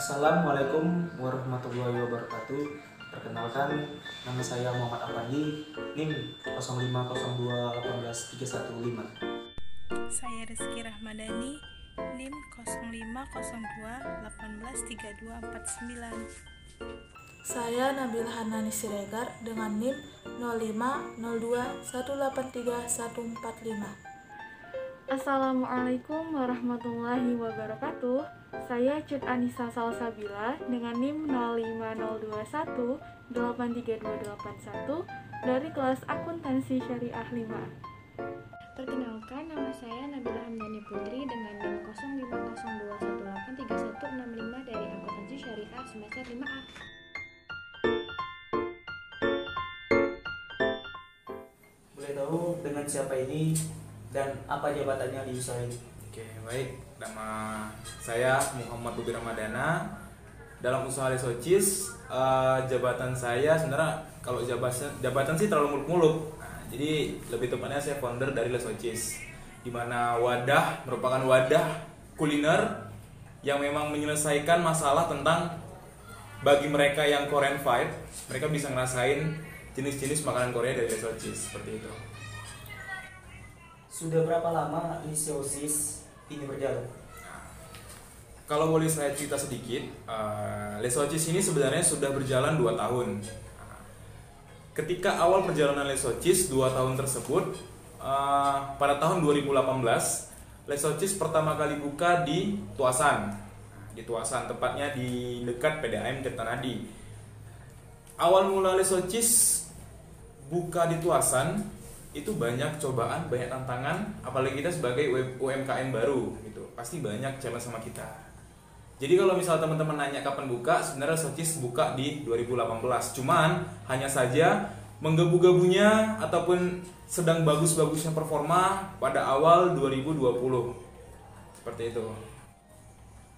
Assalamualaikum warahmatullahi wabarakatuh. Perkenalkan, nama saya Muhammad Afandi, NIM 0502181315. Saya Rizky Rahmadani, NIM 0502183249. Saya Nabila Hanani Siregar dengan NIM 0502183145. Assalamualaikum warahmatullahi wabarakatuh. Saya Cut Anissa Salsabila dengan NIM 05021832281 dari kelas Akuntansi Syariah 5A. Perkenalkan, nama saya Nabila Hamdani Putri dengan NIM 0502183165 dari Akuntansi Syariah semester 5A. Boleh tahu dengan siapa ini dan apa jabatannya di usaha ini? Oke, baik. Nama saya Muhammad Bubi Ramadana. Dalam usaha Lesocis, jabatan saya sebenarnya kalau jabatan sih terlalu muluk-muluk. Nah, jadi lebih tepatnya saya founder dari Lesocis, di mana wadah merupakan wadah kuliner yang memang menyelesaikan masalah tentang bagi mereka yang Korean fight, mereka bisa ngerasain jenis-jenis makanan Korea dari Lesocis seperti itu. Sudah berapa lama Lesocis ini berjalan? Kalau boleh saya cerita sedikit, Lesocis ini sebenarnya sudah berjalan 2 tahun. Ketika awal perjalanan Lesocis 2 tahun tersebut, pada tahun 2018, Lesocis pertama kali buka di Tuasan. Di Tuasan, tepatnya di dekat PDAM Tirtanadi. Awal mula Lesocis buka di Tuasan, itu banyak cobaan, banyak tantangan, apalagi kita sebagai UMKM baru gitu. Pasti banyak challenge sama kita. Jadi kalau misal teman-teman nanya kapan buka, sebenarnya Lesocis buka di 2018. Cuman hanya saja menggebu-gebunya ataupun sedang bagus-bagusnya performa pada awal 2020. Seperti itu.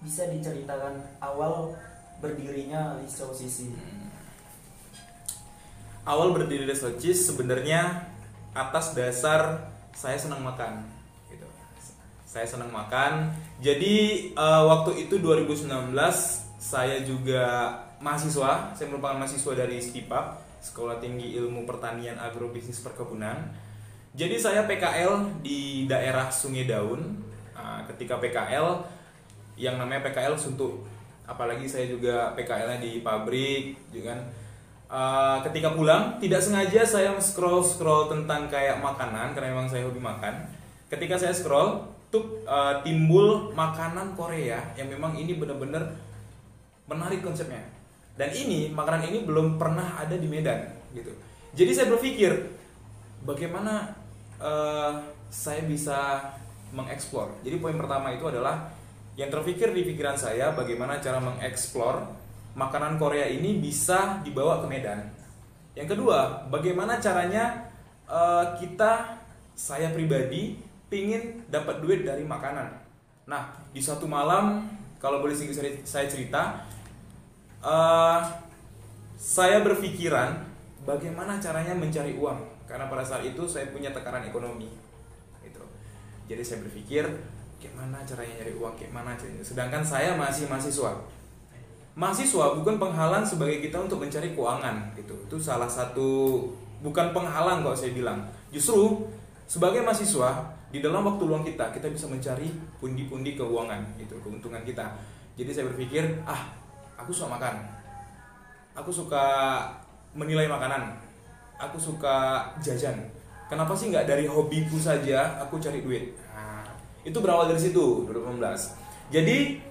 Bisa diceritakan awal berdirinya Lesocis ini? Awal berdiri Lesocis sebenarnya atas dasar saya senang makan gitu. Saya senang makan. Jadi waktu itu 2019 saya juga mahasiswa. Saya merupakan mahasiswa dari STIPAP, Sekolah Tinggi Ilmu Pertanian Agrobisnis Perkebunan. Jadi saya PKL di daerah Sungai Daun. Ketika PKL yang namanya PKL suntuk. Apalagi saya juga PKL-nya di pabrik, juga kan. Ketika pulang tidak sengaja saya scroll tentang kayak makanan karena memang saya hobi makan. Ketika saya scroll tuh timbul makanan Korea yang memang ini benar-benar menarik konsepnya. Dan ini makanan ini belum pernah ada di Medan gitu. Jadi saya berpikir bagaimana saya bisa mengeksplor. Jadi poin pertama itu adalah yang terpikir di pikiran saya bagaimana cara mengeksplor makanan Korea ini bisa dibawa ke Medan. Yang kedua, bagaimana caranya saya pribadi pingin dapat duit dari makanan. Nah, di satu malam, kalau boleh saya cerita, saya berpikiran bagaimana caranya mencari uang. Karena pada saat itu saya punya tekanan ekonomi. Gitu. Jadi saya berpikir, gimana caranya nyari uang, gimana caranya. Sedangkan saya masih mahasiswa. Mahasiswa bukan penghalang sebagai kita untuk mencari keuangan gitu. Itu salah satu, bukan penghalang kalau saya bilang. Justru sebagai mahasiswa di dalam waktu luang kita bisa mencari pundi-pundi keuangan gitu, keuntungan kita. Jadi saya berpikir, aku suka makan. Aku suka menilai makanan. Aku suka jajan. Kenapa sih nggak dari hobiku saja aku cari duit? Nah, itu berawal dari situ 2018. Jadi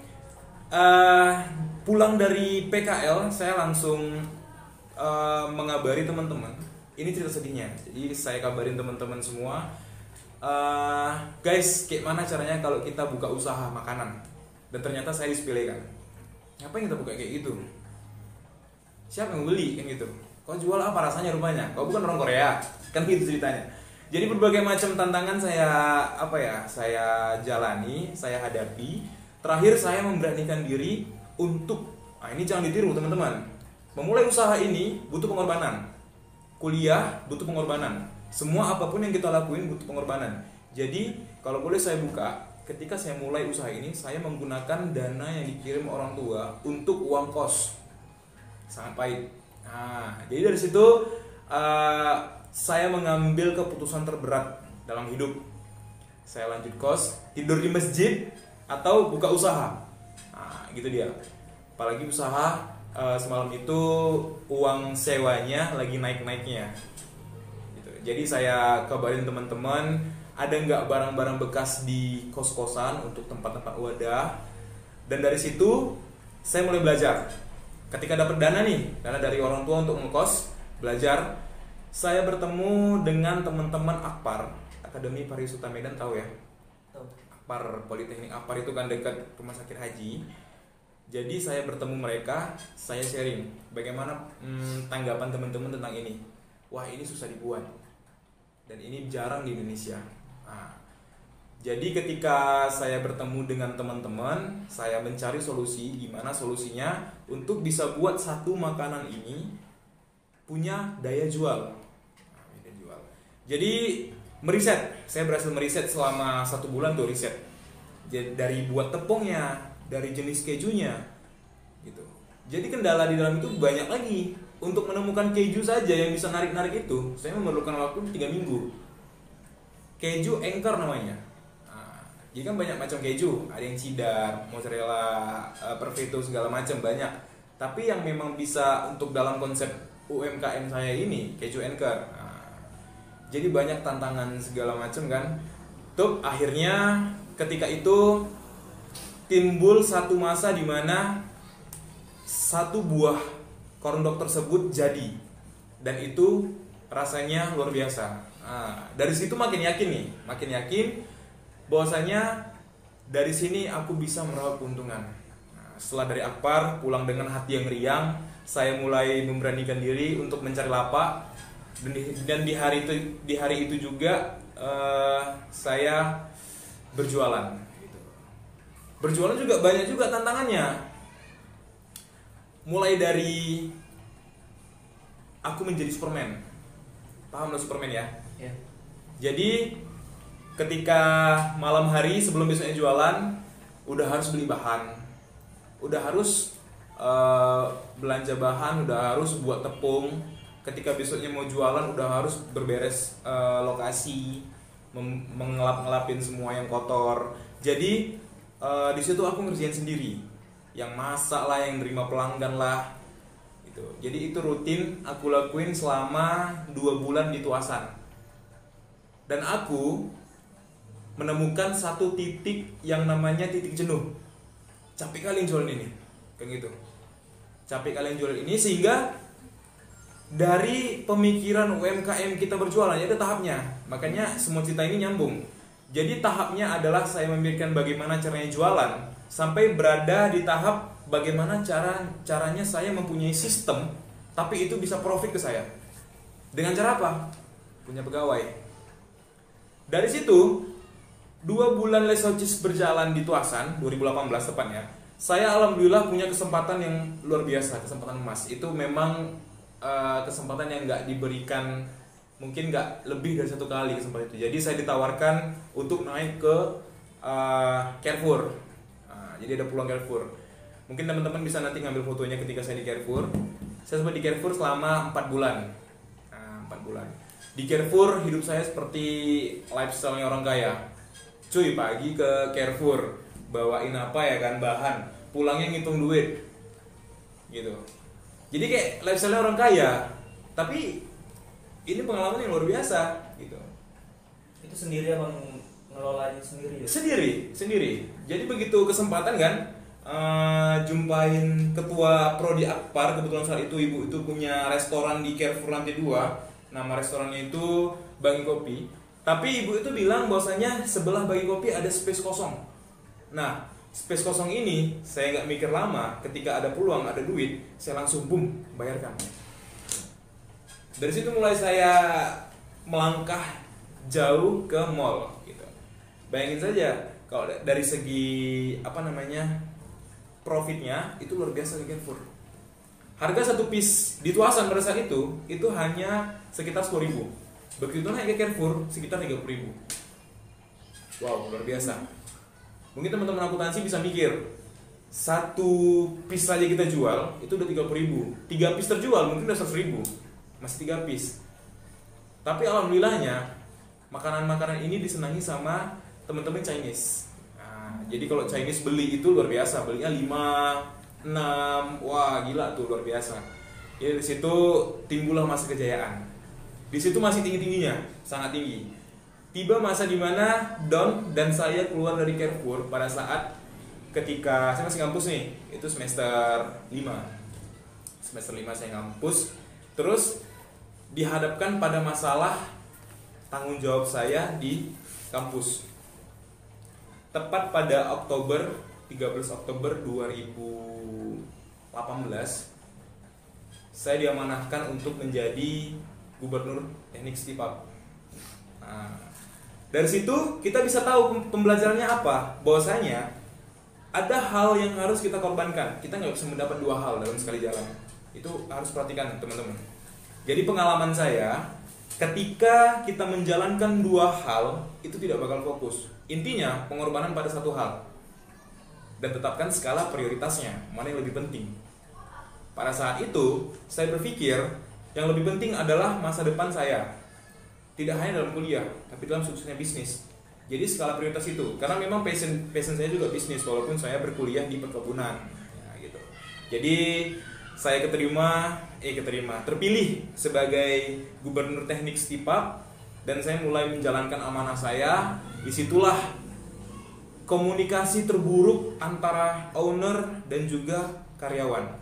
pulang dari PKL saya langsung mengabari teman-teman. Ini cerita sedihnya. Jadi saya kabarin teman-teman semua, guys, kayak mana caranya kalau kita buka usaha makanan? Dan ternyata saya disepelekan. Ngapain kita buka kayak gitu? Siapa yang beli kan gitu? Kau jual apa rasanya rupanya? Kau bukan orang Korea, kan gitu ceritanya. Jadi berbagai macam tantangan saya jalani, saya hadapi. Terakhir saya memberanikan diri untuk, ini jangan ditiru teman-teman. Memulai usaha ini butuh pengorbanan. Kuliah butuh pengorbanan. Semua apapun yang kita lakuin butuh pengorbanan. Jadi kalau boleh saya buka, ketika saya mulai usaha ini, saya menggunakan dana yang dikirim orang tua untuk uang kos. Sangat pahit. Nah, jadi dari situ saya mengambil keputusan terberat dalam hidup. Saya lanjut kos, tidur di masjid, atau buka usaha. Nah, gitu dia. Apalagi usaha, semalam itu uang sewanya lagi naik-naiknya. Gitu. Jadi saya kabarin teman-teman, ada nggak barang-barang bekas di kos-kosan untuk tempat-tempat wadah. Dan dari situ saya mulai belajar. Ketika dapat dana dari orang tua untuk ngekos, belajar, saya bertemu dengan teman-teman Akpar, Akademi Pariwisata Medan, tahu ya? Tahu. Akpar, Politeknik Akpar itu kan dekat rumah sakit haji. Jadi saya bertemu mereka, saya sharing bagaimana tanggapan teman-teman tentang ini. Wah, ini susah dibuat dan ini jarang di Indonesia. Nah, jadi ketika saya bertemu dengan teman-teman, saya mencari solusi, gimana solusinya untuk bisa buat satu makanan ini punya daya jual. Jadi meriset, saya berhasil meriset selama 1 bulan tuh riset. Jadi, dari buat tepungnya, dari jenis kejunya, gitu. Jadi kendala di dalam itu banyak lagi. Untuk menemukan keju saja yang bisa narik-narik itu, saya memerlukan waktu 3 minggu. Keju Anchor namanya. Jadi kan banyak macam keju, ada yang cheddar, mozzarella, perfetto, segala macam banyak. Tapi yang memang bisa untuk dalam konsep UMKM saya ini, keju Anchor. Jadi banyak tantangan segala macam kan. Tuh akhirnya ketika itu timbul satu masa di mana satu buah corn dog tersebut jadi, dan itu rasanya luar biasa. Dari situ makin yakin bahwasanya dari sini aku bisa meraup keuntungan. Setelah dari Akpar pulang dengan hati yang riang, saya mulai memberanikan diri untuk mencari lapak, dan di hari itu juga saya berjualan. Berjualan juga banyak juga tantangannya. Mulai dari aku menjadi Superman. Paham lo Superman ya? Ya. Jadi ketika malam hari sebelum besoknya jualan, udah harus beli bahan, udah harus belanja bahan, udah harus buat tepung. Ketika besoknya mau jualan, udah harus berberes lokasi, mengelap-ngelapin semua yang kotor. Jadi di situ aku ngerjain sendiri, yang masak lah, yang nerima pelanggan lah, gitu. Jadi itu rutin aku lakuin selama 2 bulan di Tuasan. Dan aku menemukan satu titik yang namanya titik jenuh. Capek kali jualan ini, kayak gitu. Capek kali jualan ini, sehingga dari pemikiran UMKM kita berjualan ada tahapnya. Makanya semua cerita ini nyambung. Jadi tahapnya adalah saya memikirkan bagaimana caranya jualan, sampai berada di tahap bagaimana caranya saya mempunyai sistem, tapi itu bisa profit ke saya. Dengan cara apa? Punya pegawai. Dari situ 2 bulan Les Socis berjalan di Tuasan, 2018 tepatnya, saya alhamdulillah punya kesempatan yang luar biasa, kesempatan emas. Itu memang kesempatan yang nggak diberikan, mungkin nggak lebih dari 1 kali kesempatan itu. Jadi saya ditawarkan untuk naik ke Carrefour. Jadi ada peluang Carrefour. Mungkin teman-teman bisa nanti ngambil fotonya ketika saya di Carrefour. Saya sempat di Carrefour selama 4 bulan. 4 bulan. Di Carrefour hidup saya seperti lifestyle-nya orang kaya. Cuy, pagi ke Carrefour, bawain apa ya kan, bahan, pulangnya ngitung duit, gitu. Jadi kayak lifestyle orang kaya, tapi ini pengalaman yang luar biasa, gitu. Itu sendiri abang ngelolanya sendiri ya? Sendiri. Jadi begitu kesempatan kan, jumpain ketua Prodi Akpar, kebetulan saat itu ibu itu punya restoran di Carrefour lantai 2, nama restorannya itu Bangi Kopi. Tapi ibu itu bilang bahwasanya sebelah Bangi Kopi ada space kosong. Nah, space kosong ini saya nggak mikir lama, ketika ada peluang, ada duit, saya langsung boom, bayarkan. Dari situ mulai saya melangkah jauh ke mall, gitu. Bayangin saja kalau dari segi profitnya itu luar biasa di Carrefour. Harga 1 piece di Tuasan pada saat itu hanya sekitar 10.000. Begitu naik ke Carrefour sekitar 30.000. Wow, luar biasa. Mungkin teman-teman akuntansi bisa mikir, satu piece saja kita jual itu udah 30.000, 3 piece terjual mungkin udah 100.000, masih 3 piece. Tapi alhamdulillahnya makanan-makanan ini disenangi sama teman-teman Chinese. Nah, jadi kalau Chinese beli itu luar biasa, belinya 5, 6, wah gila tuh, luar biasa. Jadi di situ timbullah masa kejayaan. Di situ masih tinggi-tingginya, sangat tinggi. Tiba masa dimana Don dan saya keluar dari Carrefour pada saat ketika saya masih ngampus nih, itu semester 5. Semester 5 saya ngampus. Terus dihadapkan pada masalah tanggung jawab saya di kampus. Tepat pada 13 Oktober 2018, saya diamanahkan untuk menjadi Gubernur Teknik Stipap. Nah, dari situ kita bisa tahu pembelajarannya apa, bahwasanya ada hal yang harus kita korbankan. Kita nggak bisa mendapat 2 hal dalam sekali jalan. Itu harus perhatikan teman-teman. Jadi pengalaman saya, ketika kita menjalankan 2 hal, itu tidak bakal fokus. Intinya pengorbanan pada satu hal. Dan tetapkan skala prioritasnya, mana yang lebih penting. Pada saat itu, saya berpikir yang lebih penting adalah masa depan saya. Tidak hanya dalam kuliah, tapi dalam suksesnya bisnis. Jadi skala prioritas itu, karena memang passion saya juga bisnis, walaupun saya berkuliah di perkebunan, ya, gitu. Jadi saya terpilih sebagai Gubernur Teknik Stipap, dan saya mulai menjalankan amanah saya. Disitulah komunikasi terburuk antara owner dan juga karyawan,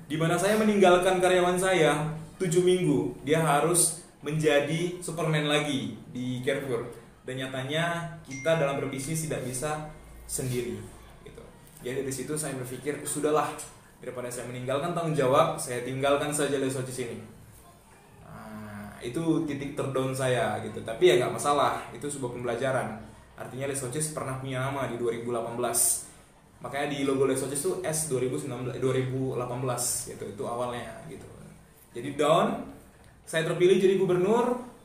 dimana saya meninggalkan karyawan saya 7 minggu, dia harus menjadi Superman lagi di Carrefour. Dan nyatanya kita dalam berbisnis tidak bisa sendiri gitu. Jadi dari situ saya berpikir, sudahlah, daripada saya meninggalkan tanggung jawab, saya tinggalkan saja Les Socis ini. Nah, itu titik terdown saya gitu. Tapi ya nggak masalah, itu sebuah pembelajaran. Artinya Les Socis pernah punya nama di 2018. Makanya di logo Les Socis itu S 2018 gitu, itu awalnya gitu. Jadi down, saya terpilih jadi gubernur.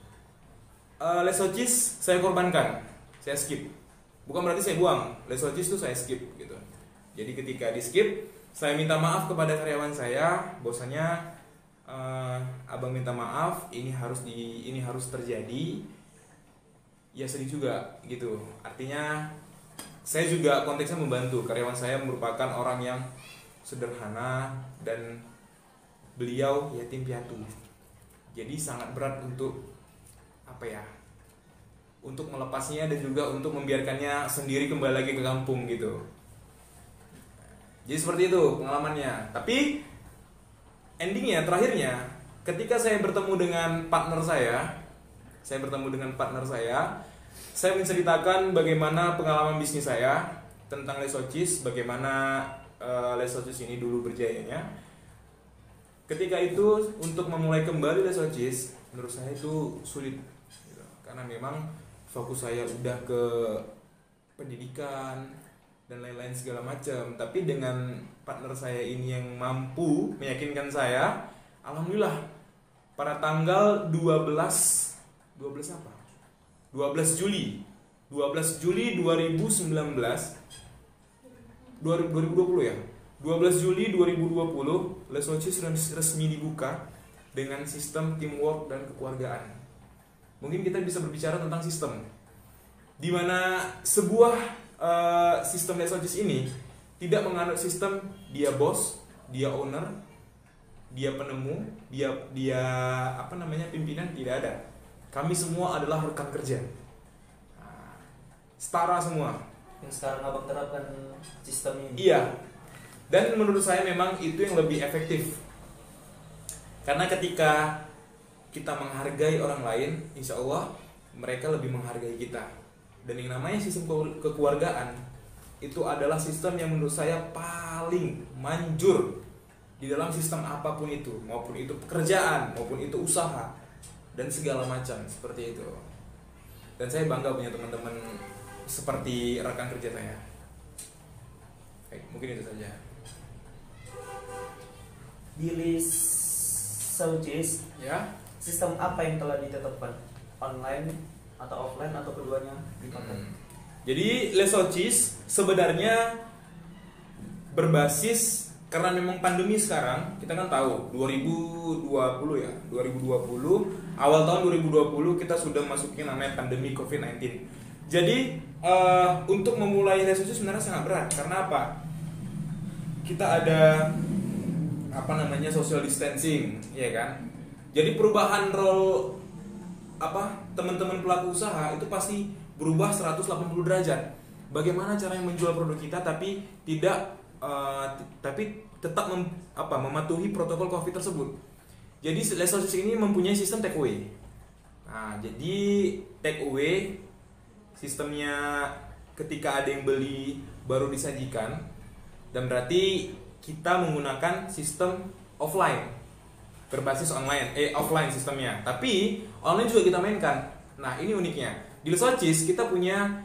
Les Socis saya korbankan, saya skip. Bukan berarti saya buang, Les Socis itu saya skip gitu. Jadi ketika di skip, saya minta maaf kepada karyawan saya, bahwasanya abang minta maaf, ini harus terjadi. Ya sedih juga gitu. Artinya saya juga konteksnya membantu. Karyawan saya merupakan orang yang sederhana dan beliau yatim piatu. Jadi sangat berat untuk untuk melepasnya dan juga untuk membiarkannya sendiri kembali lagi ke kampung gitu. Jadi seperti itu pengalamannya. Tapi endingnya, terakhirnya, ketika saya bertemu dengan partner saya menceritakan bagaimana pengalaman bisnis saya tentang Les Socis, bagaimana Les Socis ini dulu berjayanya. Ketika itu untuk memulai kembali Les Socis, menurut saya itu sulit. Karena memang fokus saya udah ke pendidikan dan lain-lain segala macam. Tapi dengan partner saya ini yang mampu meyakinkan saya, alhamdulillah pada tanggal 12 Juli 2019 2020 ya. 12 Juli 2020 Les Socis resmi dibuka dengan sistem teamwork dan kekeluargaan. Mungkin kita bisa berbicara tentang sistem, di mana sebuah sistem Les Socis ini tidak menganut sistem dia bos, dia owner, dia penemu, dia pimpinan, tidak ada. Kami semua adalah rekan kerja, setara semua. Yang sekarang abang terapkan sistem ini. Iya. Dan menurut saya memang itu yang lebih efektif. Karena ketika kita menghargai orang lain, insya Allah mereka lebih menghargai kita. Dan yang namanya sistem kekeluargaan itu adalah sistem yang menurut saya paling manjur di dalam sistem apapun itu, maupun itu pekerjaan, maupun itu usaha, dan segala macam seperti itu. Dan saya bangga punya teman-teman seperti rekan kerja saya. Baik, mungkin itu saja. Di Les Socis, Ya. sistem apa yang telah ditetapkan? Online atau offline atau keduanya dipakai? Jadi Lesocis sebenarnya berbasis, karena memang pandemi sekarang, kita kan tahu 2020 ya, 2020 awal tahun 2020 kita sudah masukin namanya pandemi COVID-19. Jadi untuk memulai Lesocis sebenarnya sangat berat. Karena apa? Kita ada social distancing, ya kan? Jadi perubahan role teman-teman pelaku usaha itu pasti berubah 180 derajat. Bagaimana cara yang menjual produk kita tapi tetap mematuhi protokol COVID tersebut. Jadi Lesocis ini mempunyai sistem take away. Nah, jadi take away sistemnya ketika ada yang beli baru disajikan, dan berarti kita menggunakan sistem offline berbasis offline sistemnya, tapi online juga kita mainkan. Nah, ini uniknya di Lesocis kita punya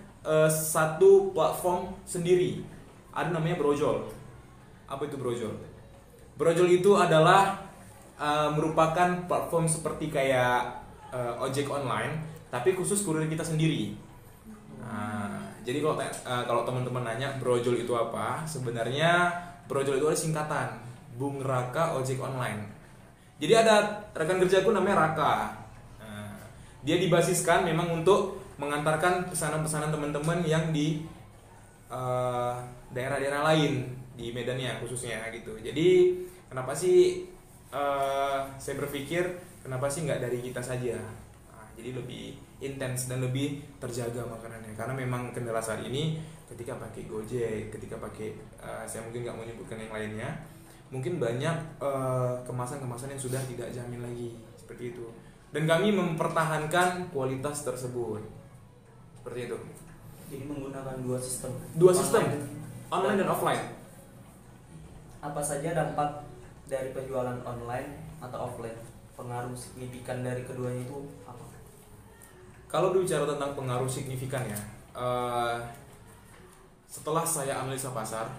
satu platform sendiri, ada namanya Brojol. Apa itu Brojol? Brojol itu adalah merupakan platform seperti kayak ojek online, tapi khusus kurir kita sendiri. Nah, jadi kalau teman-teman nanya Brojol itu apa, sebenarnya Brojol itu ada singkatan Bung Raka Ojek Online. Jadi ada rekan kerjaku namanya Raka. Nah, dia dibasiskan memang untuk mengantarkan pesanan-pesanan teman-teman yang di daerah-daerah lain di Medannya khususnya gitu. Jadi kenapa sih saya berpikir kenapa sih nggak dari kita saja? Nah, jadi lebih intens dan lebih terjaga makanannya, karena memang kendala saat ini ketika pakai Gojek, ketika pakai saya mungkin nggak mau menyebutkan yang lainnya, mungkin banyak kemasan-kemasan yang sudah tidak jamin lagi seperti itu, dan kami mempertahankan kualitas tersebut seperti itu. Jadi menggunakan dua sistem online dan offline. Apa saja dampak dari penjualan online atau offline? Pengaruh signifikan dari keduanya itu apa? Kalau bicara tentang pengaruh signifikan ya, setelah saya analisa pasar,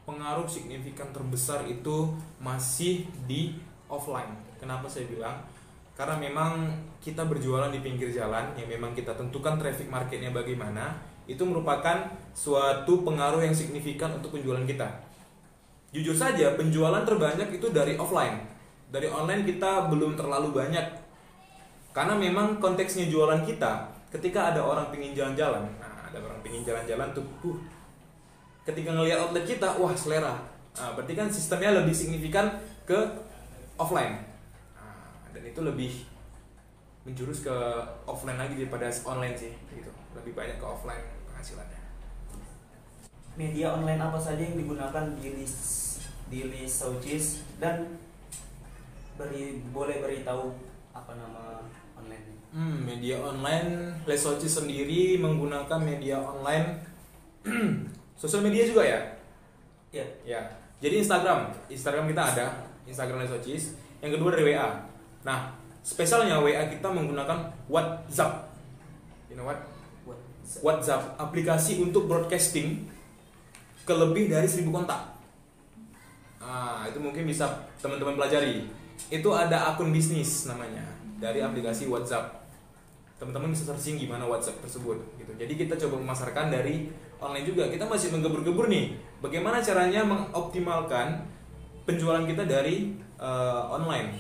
pengaruh signifikan terbesar itu masih di offline. Kenapa saya bilang? Karena memang kita berjualan di pinggir jalan, yang memang kita tentukan traffic marketnya bagaimana, itu merupakan suatu pengaruh yang signifikan untuk penjualan kita. Jujur saja, penjualan terbanyak itu dari offline. Dari online kita belum terlalu banyak. Karena memang konteksnya jualan kita, ketika ada orang pingin jalan-jalan, tuh, ketika ngelihat outlet kita, wah selera. Nah, berarti kan sistemnya lebih signifikan ke offline. Nah, dan itu lebih menjurus ke offline lagi daripada online sih, gitu. Lebih banyak ke offline penghasilannya. Media online apa saja yang digunakan di Lesocis, dan boleh beritahu apa nama online? Media online Lesocis sendiri menggunakan media online sosial media juga ya? Ya. Ya. Jadi Instagram kita ada, Instagram Lesocis. Yang kedua dari WA. Nah, spesialnya WA kita menggunakan WhatsApp. You know what? WhatsApp, aplikasi untuk broadcasting ke lebih dari 1000 kontak. Nah, itu mungkin bisa teman-teman pelajari. Itu ada akun bisnis namanya dari aplikasi WhatsApp. Teman-teman bisa searching gimana WhatsApp tersebut gitu. Jadi kita coba memasarkan dari online juga. Kita masih menggebur-gebur nih, bagaimana caranya mengoptimalkan penjualan kita dari online.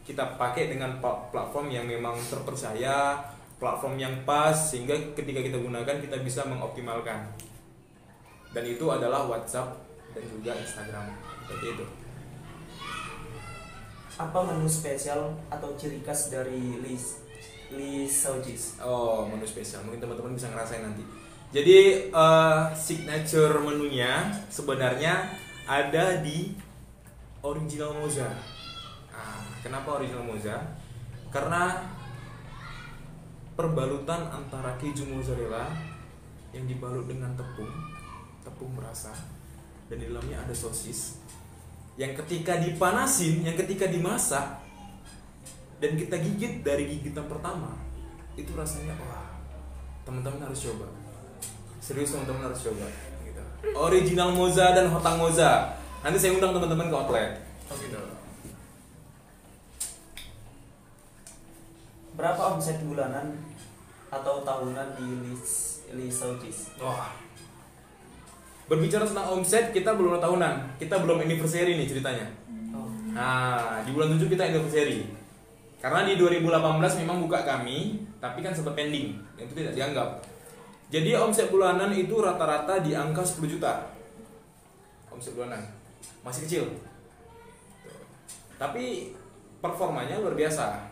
Kita pakai dengan platform yang memang terpercaya, platform yang pas, sehingga ketika kita gunakan kita bisa mengoptimalkan. Dan itu adalah WhatsApp dan juga Instagram. Seperti itu. Apa menu spesial atau ciri khas dari Lesocis? Oh, menu spesial. Mungkin teman-teman bisa ngerasain nanti. Jadi signature menunya sebenarnya ada di Original Moza. Nah, kenapa Original Moza? Karena perbalutan antara keju mozzarella yang dibalut dengan tepung merasa, dan di dalamnya ada sosis yang ketika dipanasin, yang ketika dimasak dan kita gigit dari gigitan pertama, itu rasanya wah, teman-teman harus coba. Serius, teman-teman harus coba gitu. Original Moza dan Hotang Moza. Nanti saya undang teman-teman ke outlet. Gitu. Berapa omset bulanan atau tahunan di Lisaucis? Wah. Berbicara tentang omset, kita belum tahunan. Kita belum anniversary nih ceritanya. Oh. Nah, di bulan 7 kita anniversary. Karena di 2018 memang buka kami, tapi kan sempat pending. Itu tidak dianggap. Jadi omset bulanan itu rata-rata di angka 10 juta. Omset bulanan. Masih kecil. Tapi performanya luar biasa.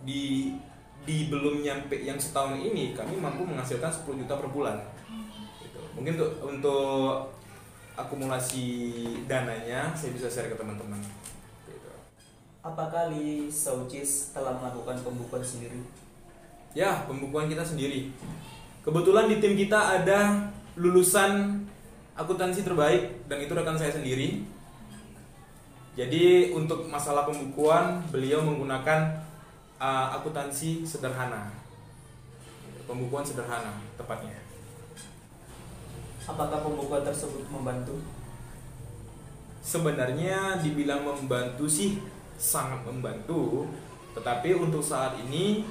Di belum nyampe yang setahun ini kami mampu menghasilkan 10 juta per bulan. Gitu. Mungkin untuk akumulasi dananya saya bisa share ke teman-teman. Gitu. Apakah Lisaucis telah melakukan pembukuan sendiri? Ya, pembukuan kita sendiri. Kebetulan di tim kita ada lulusan akuntansi terbaik dan itu rekan saya sendiri. Jadi untuk masalah pembukuan beliau menggunakan akuntansi sederhana. Pembukuan sederhana tepatnya. Apakah pembukuan tersebut membantu? Sebenarnya dibilang membantu sih sangat membantu, tetapi untuk saat ini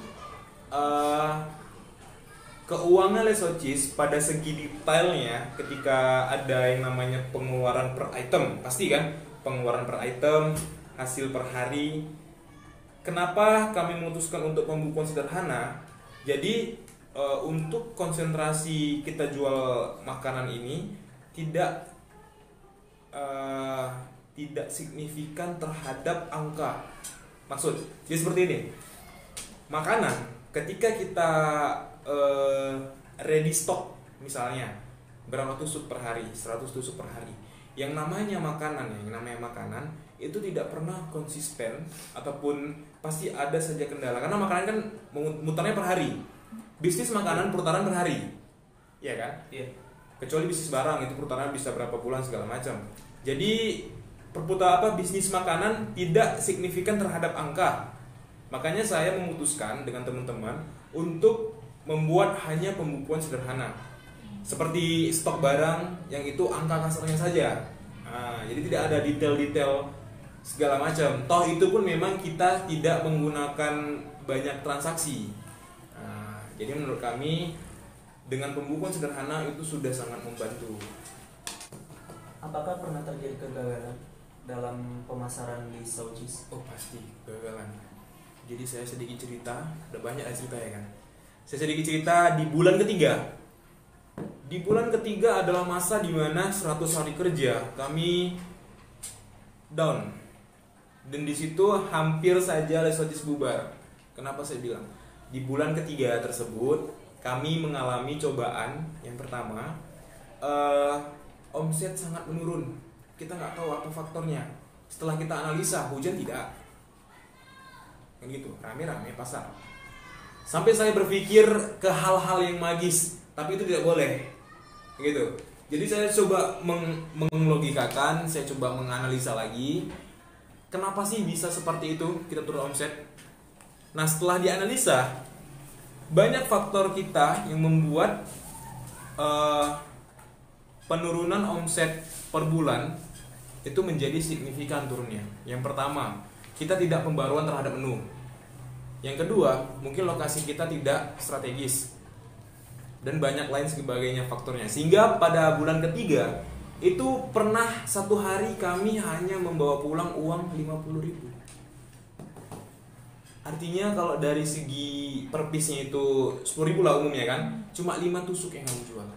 keuangan Lisaucis pada segi detailnya ketika ada yang namanya pengeluaran per item, pasti kan pengeluaran per item, hasil per hari. Kenapa kami memutuskan untuk pembukuan sederhana? Jadi untuk konsentrasi kita jual makanan ini tidak signifikan terhadap angka. Maksud, jadi seperti ini. Makanan ketika kita ready stock misalnya berapa tusuk per hari, 100 tusuk per hari. Yang namanya makanan itu tidak pernah konsisten ataupun pasti ada saja kendala karena makanan kan mutarnya per hari. Bisnis makanan putaran per hari. Iya kan? Iya. Kecuali bisnis barang itu putaran bisa berapa bulan segala macam. Jadi bisnis makanan tidak signifikan terhadap angka. Makanya saya memutuskan dengan teman-teman untuk membuat hanya pembukuan sederhana. Seperti stok barang yang itu angka kasarnya saja. Nah, jadi tidak ada detail-detail segala macam. Toh itu pun memang kita tidak menggunakan banyak transaksi. Nah, jadi menurut kami dengan pembukuan sederhana itu sudah sangat membantu. Apakah pernah terjadi kegagalan dalam pemasaran Lisaucis? Oh pasti kegagalan. Jadi saya sedikit cerita, ada banyak cerita ya kan. Saya sedikit cerita di bulan ketiga. Di bulan ketiga adalah masa di mana 100 hari kerja kami down. Dan di situ hampir saja Lisaucis bubar. Kenapa saya bilang? Di bulan ketiga tersebut kami mengalami cobaan. Yang pertama, omset sangat menurun. Kita nggak tahu apa faktornya. Setelah kita analisa, hujan tidak. Kan gitu, rame-rame pasar. Sampai saya berpikir ke hal-hal yang magis, tapi itu tidak boleh. Gitu. Jadi saya coba menglogikakan, saya coba menganalisa lagi. Kenapa sih bisa seperti itu kita turun omset? Nah, setelah dianalisa, banyak faktor kita yang membuat penurunan omset per bulan itu menjadi signifikan turunnya. Yang pertama, kita tidak pembaruan terhadap menu. Yang kedua, mungkin lokasi kita tidak strategis. Dan banyak lain sebagainya faktornya. Sehingga pada bulan ketiga itu pernah satu hari kami hanya membawa pulang uang 50.000. Artinya kalau dari segi per piece-nya itu 10.000 lah umumnya kan, cuma 5 tusuk yang kami jual.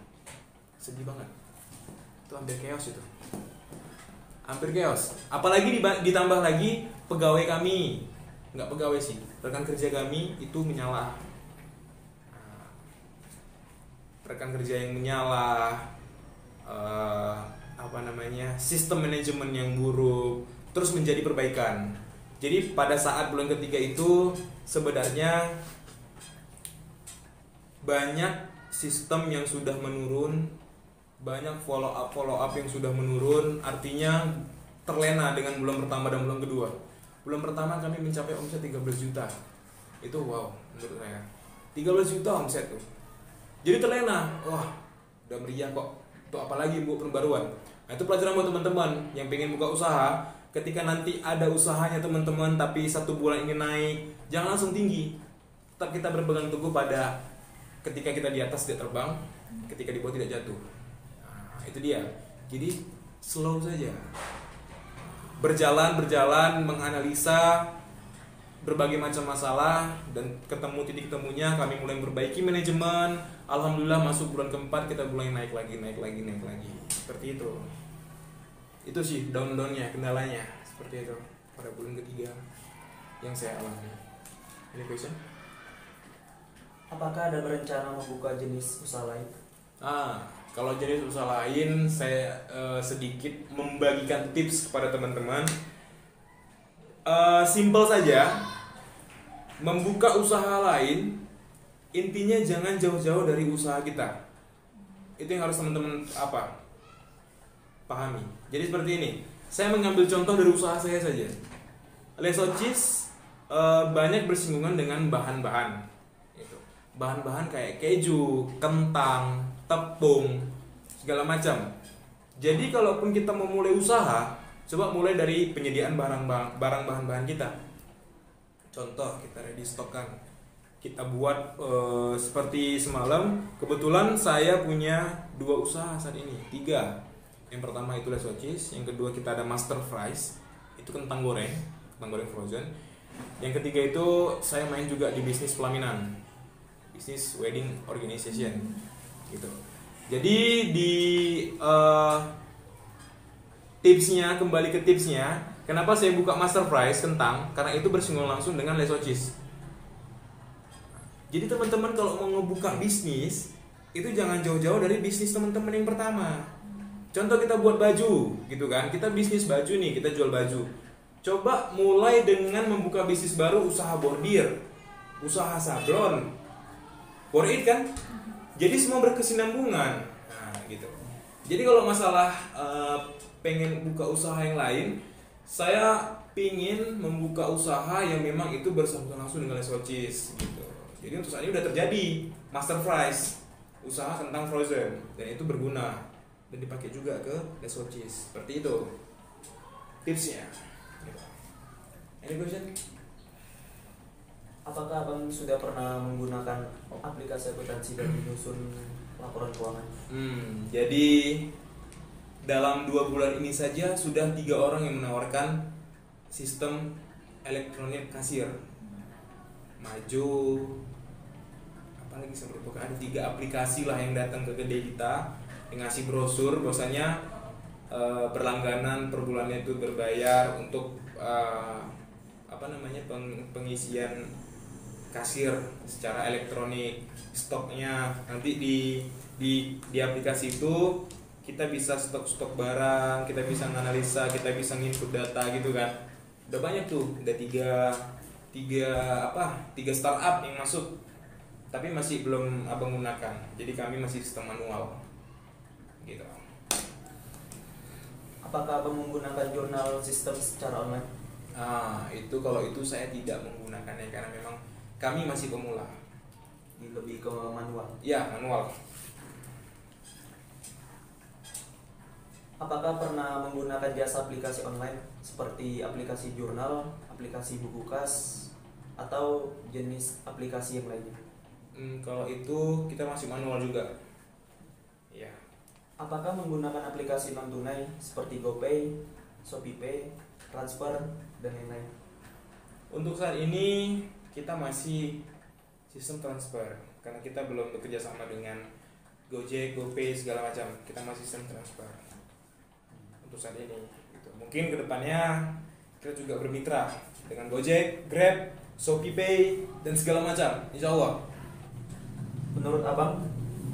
Sedih banget. Itu hampir chaos itu. Hampir chaos. Apalagi ditambah lagi pegawai kami, nggak pegawai sih, rekan kerja kami itu menyalah. Rekan kerja yang menyalah, sistem manajemen yang buruk, terus menjadi perbaikan. Jadi pada saat bulan ketiga itu sebenarnya banyak sistem yang sudah menurun, banyak follow up yang sudah menurun, artinya terlena dengan bulan pertama dan bulan kedua. Bulan pertama kami mencapai omset 13 juta. Itu wow menurut saya. 13 juta omset tuh. Jadi terlena, wah udah meriah kok. Tuh apalagi buat pembaruan. Nah, itu pelajaran buat teman-teman yang pengen buka usaha. Ketika nanti ada usahanya teman-teman, tapi 1 bulan ingin naik, jangan langsung tinggi. Tetap kita berpegang teguh pada ketika kita di atas dia terbang, ketika di bawah tidak jatuh. Nah, itu dia. Jadi slow saja, berjalan menganalisa berbagai macam masalah, dan ketemu titik temunya kami mulai memperbaiki manajemen. Alhamdulillah masuk bulan keempat kita mulai naik lagi seperti itu. Itu sih down-downnya, kendalanya seperti itu pada bulan ketiga yang saya alami. Any question? Apakah ada berencana membuka jenis usaha lain? Kalau jenis usaha lain, saya sedikit membagikan tips kepada teman-teman. Simple saja, membuka usaha lain, intinya jangan jauh-jauh dari usaha kita. Itu yang harus teman-teman pahami. Jadi seperti ini, saya mengambil contoh dari usaha saya saja. Leso Cheese banyak bersinggungan dengan bahan-bahan. Bahan-bahan kayak keju, kentang, tepung, segala macam. Jadi kalaupun kita mau mulai usaha, coba mulai dari penyediaan barang bahan-bahan kita. Contoh, kita ready stock-kan. Kita buat seperti semalam. Kebetulan saya punya 2 usaha saat ini, 3. Yang pertama itu Leso Cheese, yang kedua kita ada Master Fries, itu kentang goreng frozen. Yang ketiga itu saya main juga di bisnis pelaminan, bisnis wedding organization gitu. Jadi di tipsnya, kembali ke tipsnya, kenapa saya buka Master Fries kentang, karena itu bersinggungan langsung dengan Leso Cheese. Jadi teman-teman kalau mau ngebuka bisnis, itu jangan jauh-jauh dari bisnis teman-teman yang pertama. Contoh kita buat baju gitu kan, kita bisnis baju nih, kita jual baju. Coba mulai dengan membuka bisnis baru, usaha bordir, usaha sablon, worth it kan? Jadi semua berkesinambungan. Nah, gitu. Jadi kalau masalah pengen buka usaha yang lain, saya pingin membuka usaha yang memang itu bersangkutan langsung dengan Leso Cheese gitu. Jadi untuk saat ini udah terjadi Master Fries, usaha kentang frozen, dan itu berguna dan dipakai juga ke Leso Cheese. Seperti itu tipsnya. Any question? Apakah abang sudah pernah menggunakan aplikasi akuntansi dan menyusun laporan keuangan? Jadi dalam 2 bulan ini saja sudah 3 orang yang menawarkan sistem elektronik kasir. Maju, apalagi seperti itu, ada 3 aplikasi lah yang datang ke kedai kita, yang ngasih brosur bahwasanya berlangganan per bulannya itu berbayar untuk pengisian kasir secara elektronik. Stoknya nanti di aplikasi itu kita bisa stok barang, kita bisa menganalisa, kita bisa nginput data gitu kan. Udah banyak tuh, udah tiga startup yang masuk, tapi masih belum abang gunakan. Jadi kami masih sistem manual gitu. Apakah abang menggunakan jurnal sistem secara online? Itu kalau itu saya tidak menggunakannya karena memang kami masih pemula. Lebih ke manual? Ya, manual. Apakah pernah menggunakan jasa aplikasi online seperti aplikasi jurnal, aplikasi buku kas, atau jenis aplikasi yang lainnya? Kalau itu kita masih manual juga. Ya. Apakah menggunakan aplikasi non tunai seperti GoPay, ShopeePay, transfer, dan lain-lain? Untuk saat ini kita masih sistem transfer karena kita belum bekerja sama dengan Gojek, GoPay segala macam. Kita masih sistem transfer untuk saat ini. Gitu. Mungkin kedepannya kita juga bermitra dengan Gojek, Grab, ShopeePay dan segala macam. Insya Allah. Menurut abang,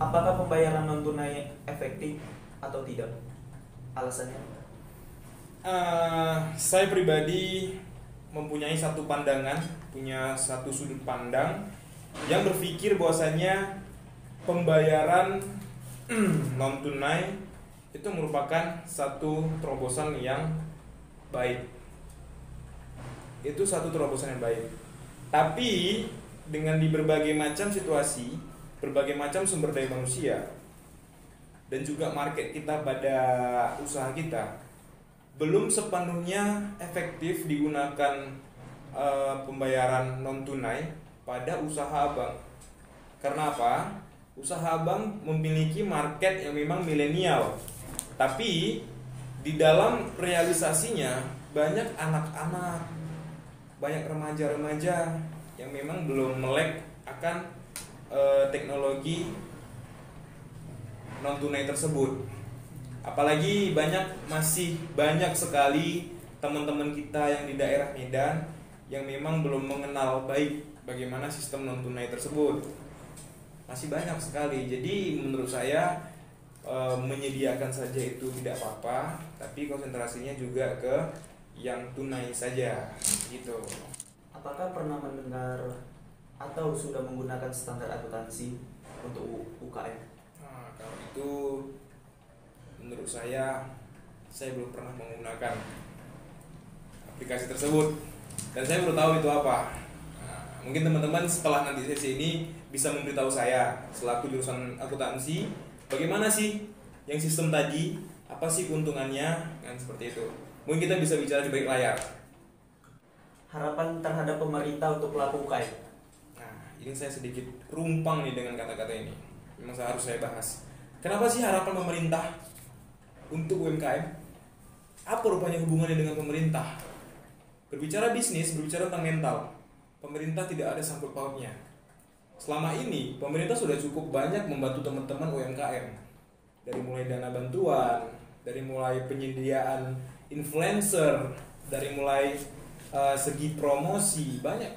apakah pembayaran non tunai efektif atau tidak? Alasannya? Saya pribadi mempunyai satu pandangan, punya satu sudut pandang yang berpikir bahwasanya pembayaran non tunai itu merupakan satu terobosan yang baik. Itu satu terobosan yang baik. Tapi dengan di berbagai macam situasi, berbagai macam sumber daya manusia, dan juga market kita pada usaha kita, belum sepenuhnya efektif digunakan pembayaran non tunai pada usaha abang. Karena apa? usaha abang memiliki market yang memang milenial, tapi di dalam realisasinya banyak anak-anak, banyak remaja-remaja yang memang belum melek akan teknologi non tunai tersebut. Apalagi masih banyak sekali teman-teman kita yang di daerah Medan yang memang belum mengenal baik bagaimana sistem non tunai tersebut. Masih banyak sekali. Jadi menurut saya menyediakan saja itu tidak apa-apa, tapi konsentrasinya juga ke yang tunai saja gitu. Apakah pernah mendengar atau sudah menggunakan standar akuntansi untuk UKM? Nah, kalau itu menurut saya belum pernah menggunakan aplikasi tersebut dan saya belum tahu itu apa. Nah, mungkin teman-teman setelah nanti sesi ini bisa memberitahu saya selaku jurusan akuntansi, bagaimana sih yang sistem tadi, apa sih keuntungannya, kan seperti itu. Mungkin kita bisa bicara di balik layar. Harapan terhadap pemerintah untuk pelaku UKM. Nah, ini saya sedikit rumpang nih dengan kata-kata ini. Memang harus saya bahas. Kenapa sih harapan pemerintah untuk UMKM? Apa rupanya hubungannya dengan pemerintah? Berbicara bisnis, berbicara tentang mental. Pemerintah tidak ada sangkut pautnya. Selama ini, pemerintah sudah cukup banyak membantu teman-teman UMKM. Dari mulai dana bantuan, dari mulai penyediaan influencer, dari mulai segi promosi, banyak.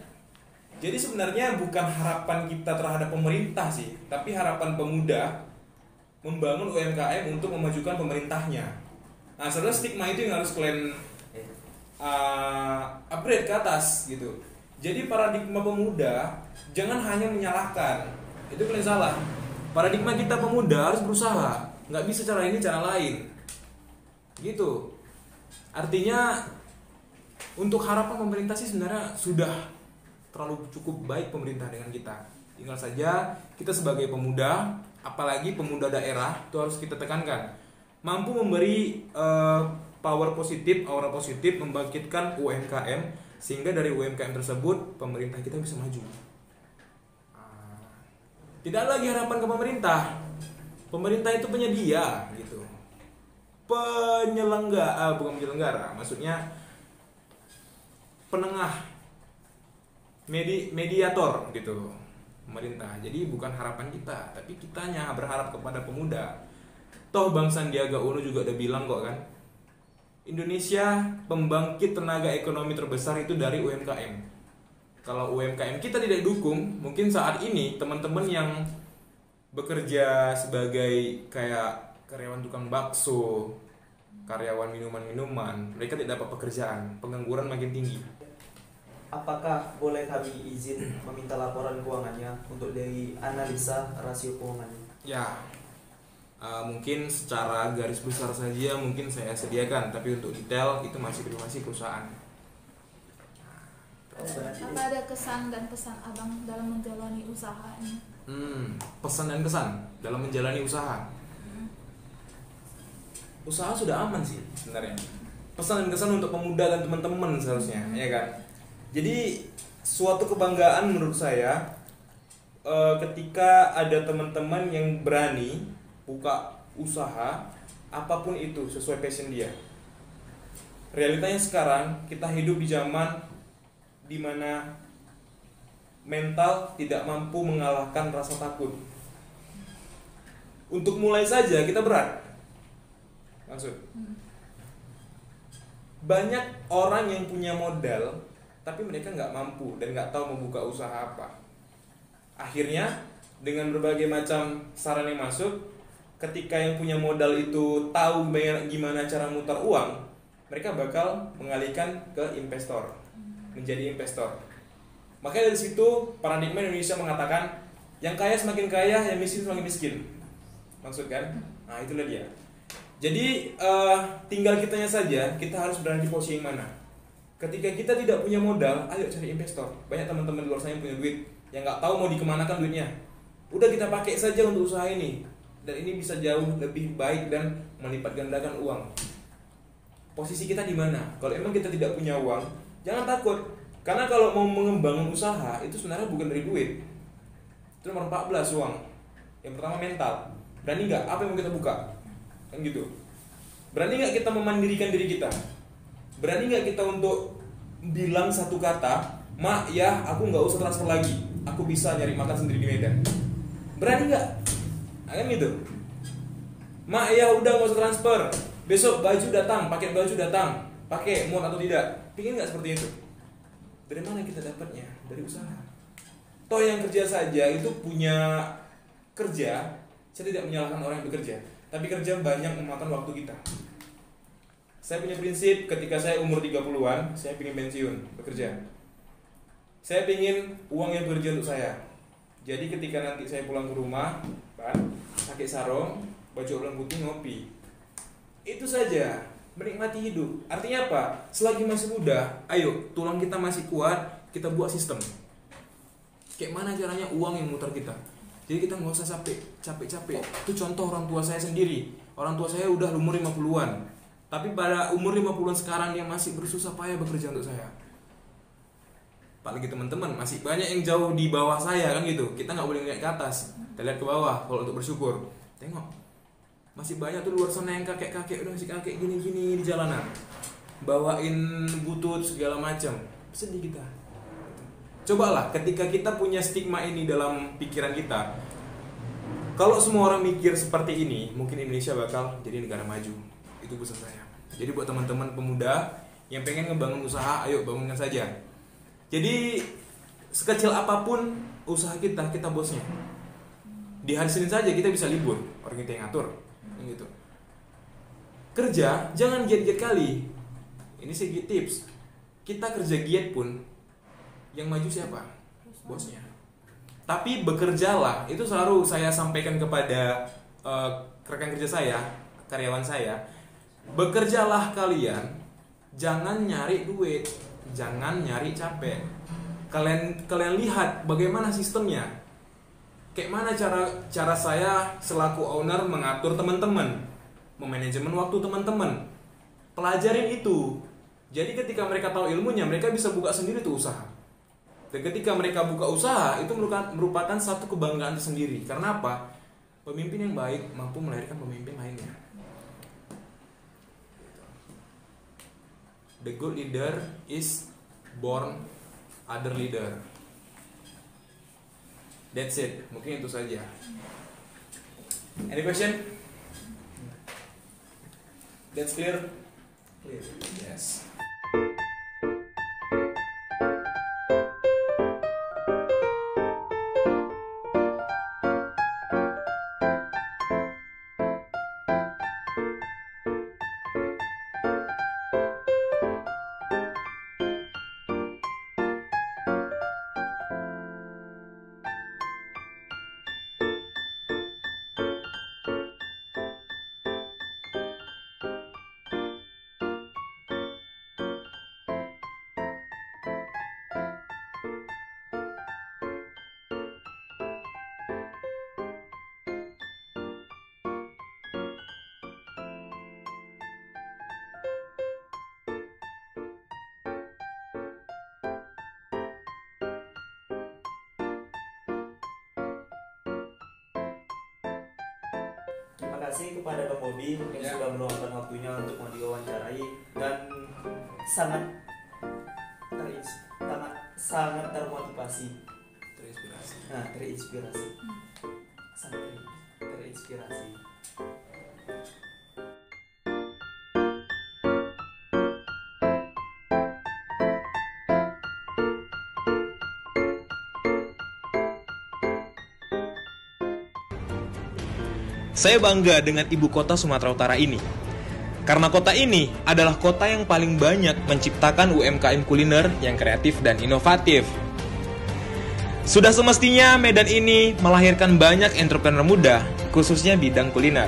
Jadi sebenarnya bukan harapan kita terhadap pemerintah sih, tapi harapan pemuda membangun UMKM untuk memajukan pemerintahnya. Nah, sebenarnya stigma itu yang harus kalian upgrade ke atas gitu. Jadi paradigma pemuda jangan hanya menyalahkan, itu kalian salah. Paradigma kita pemuda harus berusaha, nggak bisa cara ini cara lain, gitu. Artinya untuk harapan pemerintah sih sebenarnya sudah terlalu cukup baik pemerintah dengan kita. Tinggal saja kita sebagai pemuda, apalagi pemuda daerah, itu harus kita tekankan. Mampu memberi power positif, aura positif, membangkitkan UMKM, sehingga dari UMKM tersebut pemerintah kita bisa maju. Tidak lagi harapan ke pemerintah. Pemerintah itu penyedia gitu. Bukan penyelenggara, maksudnya penengah, mediator gitu, pemerintah. Jadi bukan harapan kita, tapi kitanya berharap kepada pemuda. Toh Bang Sandiaga Uno juga udah bilang kok kan, Indonesia pembangkit tenaga ekonomi terbesar itu dari UMKM. Kalau UMKM kita tidak dukung, mungkin saat ini teman-teman yang bekerja sebagai kayak karyawan tukang bakso, karyawan minuman-minuman, mereka tidak dapat pekerjaan, pengangguran makin tinggi. Apakah boleh kami izin meminta laporan keuangannya untuk dianalisa rasio keuangannya? Ya, mungkin secara garis besar saja mungkin saya sediakan, tapi untuk detail itu masih privasi perusahaan. Apa ada kesan dan pesan abang dalam menjalani usaha ini? Pesan dan kesan dalam menjalani usaha. Usaha sudah aman sih sebenarnya. Pesan dan kesan untuk pemuda dan teman-teman seharusnya, ya kan? Jadi suatu kebanggaan menurut saya ketika ada teman-teman yang berani buka usaha apapun itu sesuai passion dia. Realitanya sekarang kita hidup di zaman di mana mental tidak mampu mengalahkan rasa takut. Untuk mulai saja kita berat. Maksud banyak orang yang punya modal tapi mereka nggak mampu dan nggak tahu membuka usaha apa. Akhirnya dengan berbagai macam saran yang masuk, ketika yang punya modal itu tahu gimana cara mutar uang, mereka bakal mengalihkan ke investor, menjadi investor. Makanya dari situ paradigma Indonesia mengatakan yang kaya semakin kaya, yang miskin semakin miskin. Maksud kan? Nah, itulah dia. Jadi tinggal kitanya saja, kita harus berada di posisi yang mana. Ketika kita tidak punya modal, ayo cari investor. Banyak teman-teman di luar sana yang punya duit, yang nggak tahu mau dikemanakan duitnya. Udah kita pakai saja untuk usaha ini, dan ini bisa jauh lebih baik dan melipat gandakan uang. Posisi kita di mana? Kalau emang kita tidak punya uang, jangan takut. Karena kalau mau mengembangkan usaha itu sebenarnya bukan dari duit. Itu nomor 14 uang. Yang pertama mental. Berani nggak? Apa yang mau kita buka? Kan gitu. Berani nggak kita memandirikan diri kita? Berani nggak kita untuk bilang satu kata, "Mak, ya aku nggak usah transfer lagi, aku bisa nyari makan sendiri di Medan." Berani nggak? Nah, kan gitu. "Mak, ya udah nggak usah transfer, besok baju datang, paket baju datang, pakai muat atau tidak." Pingin nggak seperti itu? Dari mana kita dapatnya? Dari usaha. Toh yang kerja saja itu punya kerja. Saya tidak menyalahkan orang yang bekerja, tapi kerja banyak memakan waktu kita. Saya punya prinsip, ketika saya umur 30-an, saya ingin pensiun, bekerja. Saya ingin uang yang bekerja untuk saya. Jadi ketika nanti saya pulang ke rumah, pakai sarung, baju ulang putih, ngopi. Itu saja, menikmati hidup. Artinya apa? Selagi masih muda, ayo, tulang kita masih kuat, kita buat sistem. Kayak mana caranya uang yang muter kita? Jadi kita nggak usah capek-capek. Itu contoh orang tua saya sendiri. Orang tua saya udah umur 50-an. Tapi pada umur 50-an sekarang dia masih bersusah payah bekerja untuk saya. Apalagi teman-teman, masih banyak yang jauh di bawah saya kan gitu. Kita nggak boleh ngeliat ke atas, kita lihat ke bawah kalau untuk bersyukur. Tengok, masih banyak tuh luar sana yang kakek-kakek udah masih kakek gini-gini di jalanan, bawain butut segala macam. Sedih kita. Cobalah ketika kita punya stigma ini dalam pikiran kita. Kalau semua orang mikir seperti ini, mungkin Indonesia bakal jadi negara maju. Itu pesan saya. Jadi buat teman-teman pemuda yang pengen ngebangun usaha, ayo bangunkan saja. Jadi sekecil apapun usaha kita bosnya. Di hari Senin saja kita bisa libur, orang kita yang ngatur, gitu. Kerja jangan giat-giat kali. Ini segi tips. Kita kerja giat pun, yang maju siapa? Bosnya. Tapi bekerjalah, itu selalu saya sampaikan kepada rekan kerja saya, karyawan saya. Bekerjalah kalian, jangan nyari duit, jangan nyari capek. Kalian lihat bagaimana sistemnya. Kayak mana cara saya selaku owner mengatur teman-teman, memanajemen waktu teman-teman. Pelajarin itu. Jadi ketika mereka tahu ilmunya, mereka bisa buka sendiri tuh usaha. Dan ketika mereka buka usaha, itu merupakan satu kebanggaan tersendiri. Karena apa? Pemimpin yang baik mampu melahirkan pemimpin lainnya. The good leader is born other leader. That's it. Mungkin itu saja. Any question? That's clear? Clear. Yes. Terima kasih kepada Bang Bobi yang sudah meluangkan waktunya untuk mau diwawancarai dan sangat termotivasi, Terinspirasi. terinspirasi, sangat terinspirasi. Saya bangga dengan ibu kota Sumatera Utara ini. Karena kota ini adalah kota yang paling banyak menciptakan UMKM kuliner yang kreatif dan inovatif. Sudah semestinya Medan ini melahirkan banyak entrepreneur muda, khususnya bidang kuliner.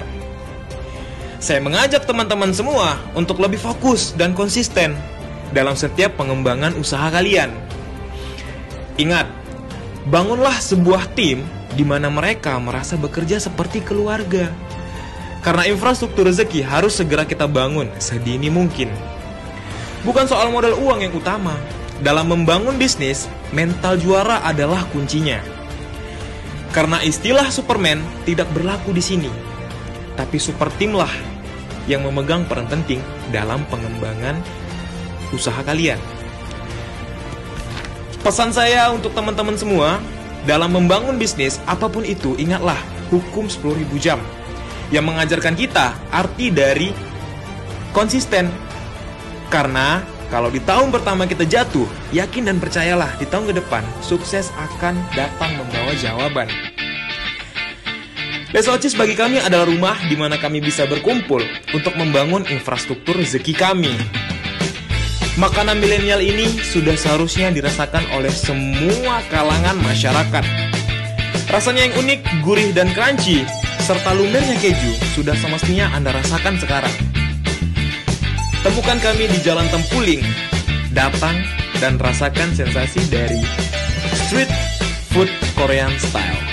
Saya mengajak teman-teman semua untuk lebih fokus dan konsisten dalam setiap pengembangan usaha kalian. Ingat, bangunlah sebuah tim di mana mereka merasa bekerja seperti keluarga. Karena infrastruktur rezeki harus segera kita bangun sedini mungkin. Bukan soal modal uang yang utama. Dalam membangun bisnis, mental juara adalah kuncinya. Karena istilah Superman tidak berlaku di sini, tapi super team lah yang memegang peran penting dalam pengembangan usaha kalian. Pesan saya untuk teman-teman semua, dalam membangun bisnis apapun itu, ingatlah hukum 10.000 jam yang mengajarkan kita arti dari konsisten. Karena kalau di tahun pertama kita jatuh, yakin dan percayalah di tahun ke depan sukses akan datang membawa jawaban. Desa Ocis bagi kami adalah rumah di mana kami bisa berkumpul untuk membangun infrastruktur rezeki kami. Makanan milenial ini sudah seharusnya dirasakan oleh semua kalangan masyarakat. Rasanya yang unik, gurih dan crunchy, serta lumernya keju sudah semestinya Anda rasakan sekarang. Temukan kami di Jalan Tempuling. Datang dan rasakan sensasi dari street food Korean style.